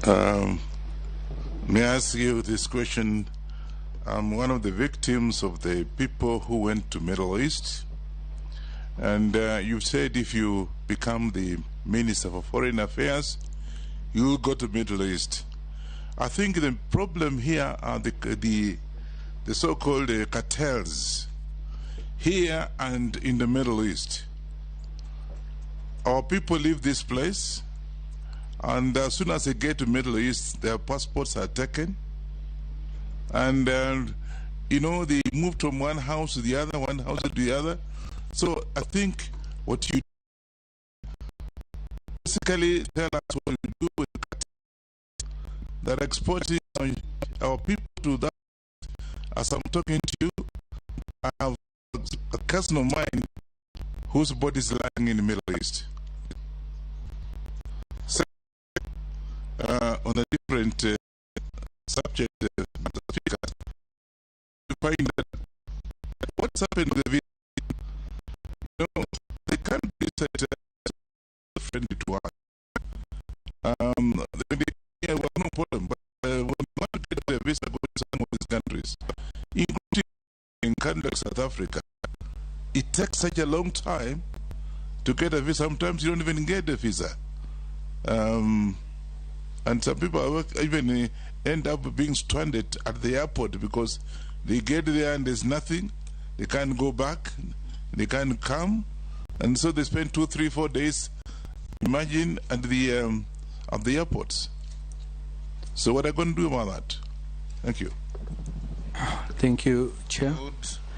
May I ask you this question? I'm one of the victims of the people who went to Middle East. And you said if you become the Minister for Foreign Affairs, you will go to Middle East. I think the problem here are the so-called cartels here and in the Middle East. Our people leave this place, and as soon as they get to Middle East, their passports are taken. And, you know, they move from one house to the other, one house to the other. So I think what you basically tell us what you do with the cartels that are exporting our people to that. As I'm talking to you, I have a cousin of mine whose body is lying in the Middle East. On a different subject, you find that what's happened with the video, you know, they can't be said friendly to us. They have no problem, but when you want to get a visa, go to some of these countries, including in countries like South Africa, it takes such a long time to get a visa. Sometimes you don't even get a visa. And some people even end up being stranded at the airport because they get there and there's nothing. They can't go back. They can't come. And so they spend 2, 3, 4 days, imagine, at the airports. So what are you going to do about that? Thank you. Thank you, Chair.